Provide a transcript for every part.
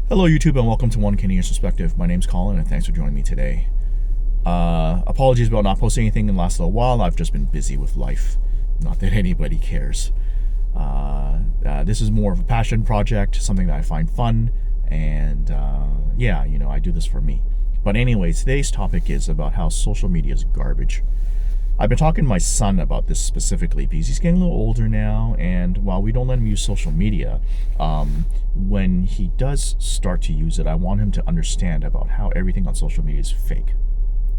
Hello, YouTube, and welcome to One Canadian Perspective. My name's Colin, and thanks for joining me today. Apologies about not posting anything in the last little while. I've just been busy with life. Not that anybody cares. This is more of a passion project, something that I find fun, and I do this for me. But anyways, today's topic is about how social media is garbage. I've been talking to my son about this specifically because he's getting a little older now, and while we don't let him use social media, when he does start to use it, I want him to understand about how everything on social media is fake,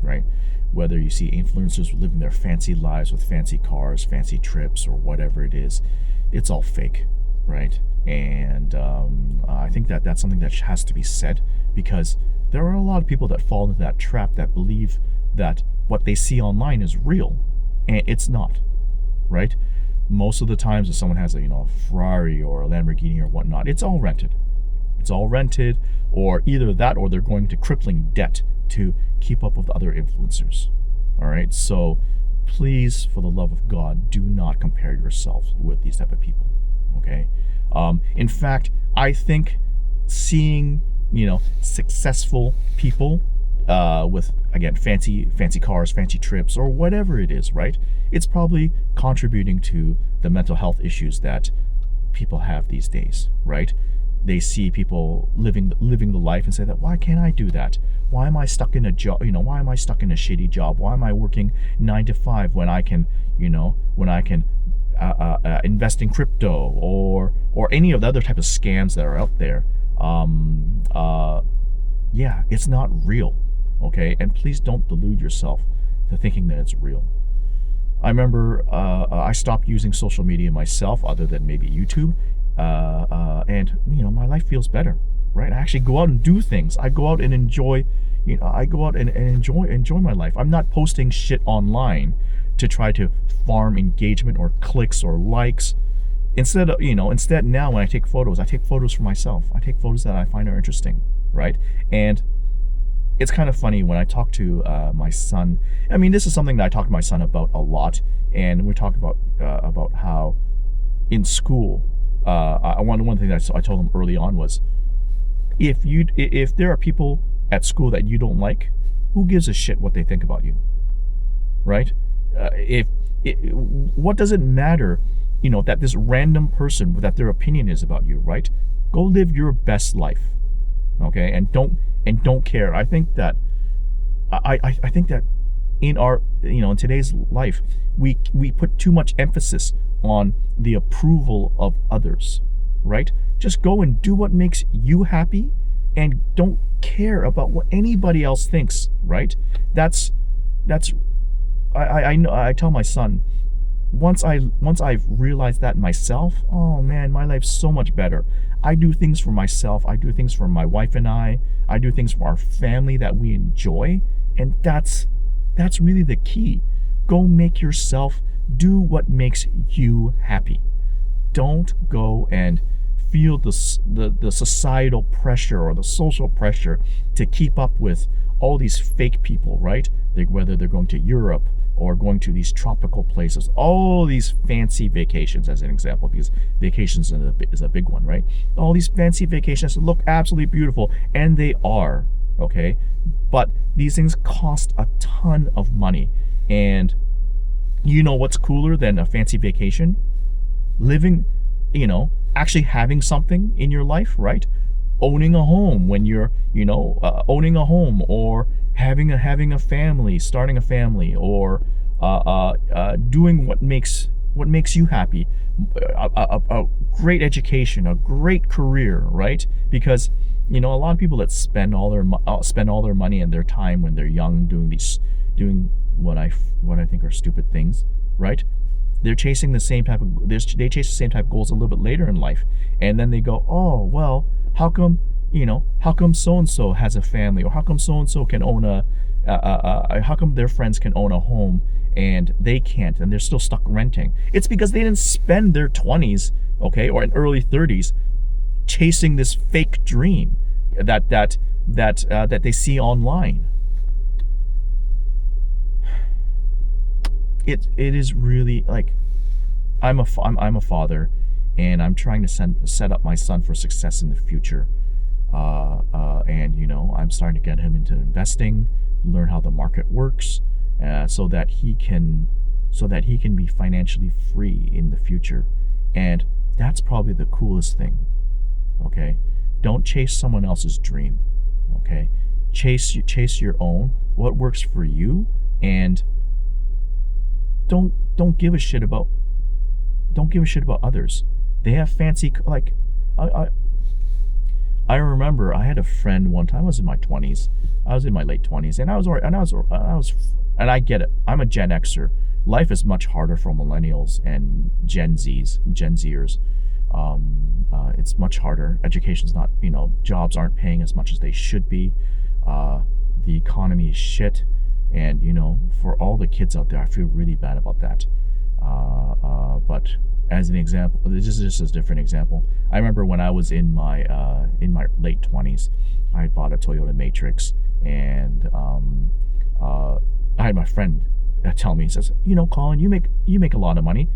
right? Whether you see influencers living their fancy lives with fancy cars, fancy trips, or whatever it is, it's all fake, right? And I think that that's something that has to be said because there are a lot of people that fall into that trap that believe that what they see online is real, and it's not, right? Most of the times, if someone has a Ferrari or a Lamborghini or whatnot, it's all rented. It's all rented, or either that, or they're going to crippling debt to keep up with other influencers. All right, so please, for the love of God, do not compare yourself with these type of people. Okay, in fact, I think seeing successful people with again fancy cars, fancy trips, or whatever it is, right? It's probably contributing to the mental health issues that people have these days, right? They see people living the life and say that, why can't I do that? Why am I stuck in a job? Why am I stuck in a shitty job? Why am I working 9 to 5 when I can invest in crypto or any of the other type of scams that are out there? It's not real. Okay, and please don't delude yourself to thinking that it's real. I remember I stopped using social media myself, other than maybe YouTube, and my life feels better, right? I actually go out and do things. I go out and enjoy, enjoy my life. I'm not posting shit online to try to farm engagement or clicks or likes. Instead now when I take photos for myself. I take photos that I find are interesting, right? And it's kind of funny when I talk to my son. I mean, this is something that I talk to my son about a lot, and we talk about how in school, one thing that I told him early on was, if there are people at school that you don't like, who gives a shit what they think about you, right? What does it matter, that this random person, that their opinion is about you, right? Go live your best life, okay, and don't care. I think that in our in today's life, we put too much emphasis on the approval of others, right? Just go and do what makes you happy, and don't care about what anybody else thinks, right? I tell my son, once I've realized that myself, oh man, my life's so much better. I do things for myself. I do things for my wife and I do things for our family that we enjoy, and that's really the key. Go make yourself do what makes you happy. Don't go and feel the societal pressure or the social pressure to keep up with all these fake people, right? Whether they're going to Europe or going to these tropical places, all these fancy vacations, as an example, because vacations is a big one, right? All these fancy vacations look absolutely beautiful, and they are, okay? But these things cost a ton of money. And what's cooler than a fancy vacation? Living, actually having something in your life, right? Owning a home when you're, owning a home, or having a family, starting a family, or doing what makes you happy, a great education, a great career, right? Because a lot of people that spend all their money and their time when they're young doing what I think are stupid things, right? They chase the same type of goals a little bit later in life, and then they go, oh well, how come so and so has a family, or how come so and so can own how come their friends can own a home and they can't, and they're still stuck renting? It's because they didn't spend their 20s, okay, or in early 30s chasing this fake dream that they see online. It is really like, I'm a father, and I'm trying to set up my son for success in the future. And I'm starting to get him into investing, learn how the market works, so that he can be financially free in the future. And that's probably the coolest thing. Okay, don't chase someone else's dream. Okay, chase your own, what works for you, and don't give a shit about others. They have fancy, like, I remember I had a friend one time. I was in my 20s. I was in my late 20s, and and I get it. I'm a Gen Xer. Life is much harder for millennials and Gen Zers. It's much harder. Education's not, jobs aren't paying as much as they should be. The economy is shit. And, for all the kids out there, I feel really bad about that. But as an example, this is just a different example. I remember when I was in my late 20s, I had bought a Toyota Matrix, and I had my friend tell me, he says, Colin, you make a lot of money,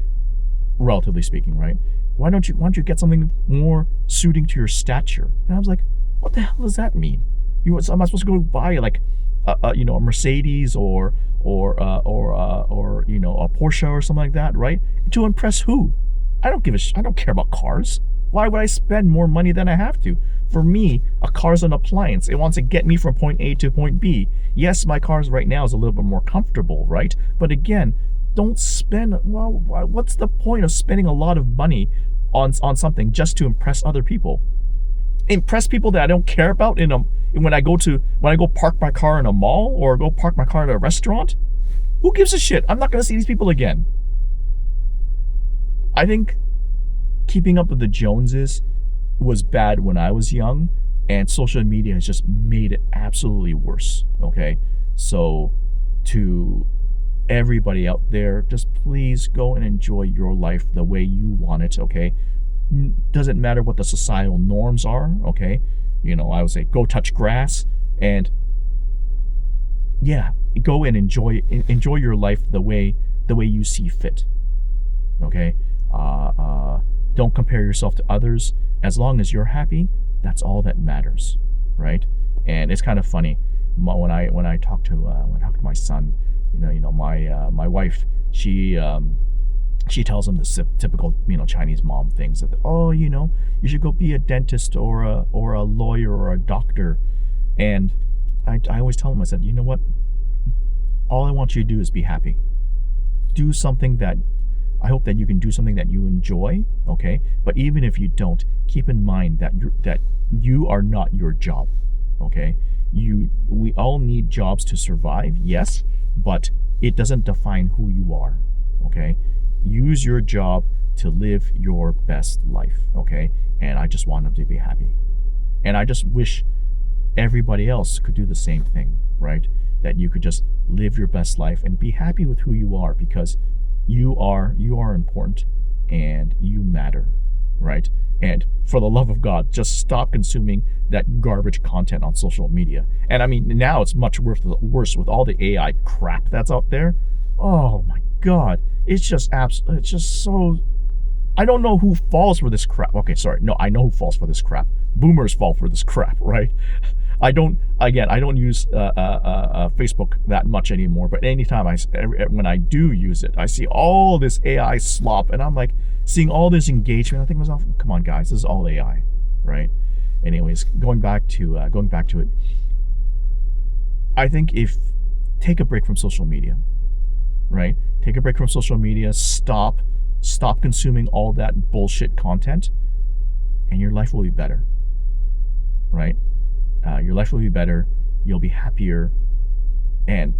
relatively speaking, right? Why don't you get something more suiting to your stature? And I was like, what the hell does that mean? Am I supposed to go buy like a Mercedes or a Porsche or something like that, right? To impress who? I don't care about cars. Why would I spend more money than I have to? For me, a car's an appliance. It wants to get me from point A to point B. Yes, my car right now is a little bit more comfortable, right? But again, don't spend. Well, what's the point of spending a lot of money on something just to impress other people? Impress people that I don't care about when I go park my car in a mall or go park my car at a restaurant. Who gives a shit? I'm not going to see these people again. I think keeping up with the Joneses was bad when I was young, and social media has just made it absolutely worse. Okay, so to everybody out there, just please go and enjoy your life the way you want it. Okay, doesn't matter what the societal norms are. Okay, I would say go touch grass, and yeah, go and enjoy your life the way you see fit. Okay, don't compare yourself to others. As long as you're happy, that's all that matters, right? And it's kind of funny when I talk to my son. My wife, she tells him the typical Chinese mom things that you should go be a dentist or a lawyer or a doctor. And I always tell him, I said, you know what, all I want you to do is be happy. Do something that I hope that you can do something that you enjoy, okay? But even if you don't, keep in mind that you are not your job, okay? We all need jobs to survive, yes, but it doesn't define who you are, okay? Use your job to live your best life, okay? And I just want them to be happy. And I just wish everybody else could do the same thing, right? That you could just live your best life and be happy with who you are, because you are important and you matter, right? And for the love of God, just stop consuming that garbage content on social media. And I mean, now it's much worse with all the AI crap that's out there. Oh my God, it's just so. I don't know who falls for this crap. Okay, sorry, no, I know who falls for this crap. Boomers fall for this crap, right? I don't use Facebook that much anymore, but anytime when I do use it, I see all this AI slop, and I'm like seeing all this engagement. I think to myself, come on, guys, this is all AI, right? Anyways, going back to it, I think take a break from social media, right? Take a break from social media. Stop consuming all that bullshit content, and your life will be better, right? Your life will be better. You'll be happier, and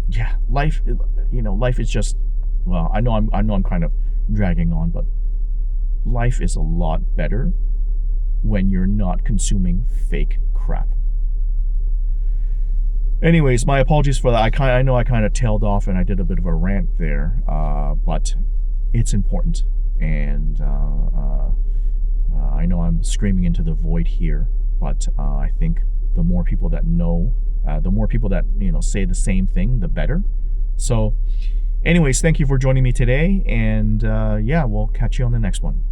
yeah, life is just, well, I know I'm kind of dragging on, but life is a lot better when you're not consuming fake crap. Anyways, my apologies for that. I know I kind of tailed off and I did a bit of a rant there, but it's important, and I know I'm screaming into the void here. But I think the more people that know, the more people that say the same thing, the better. So anyways, thank you for joining me today, and yeah, we'll catch you on the next one.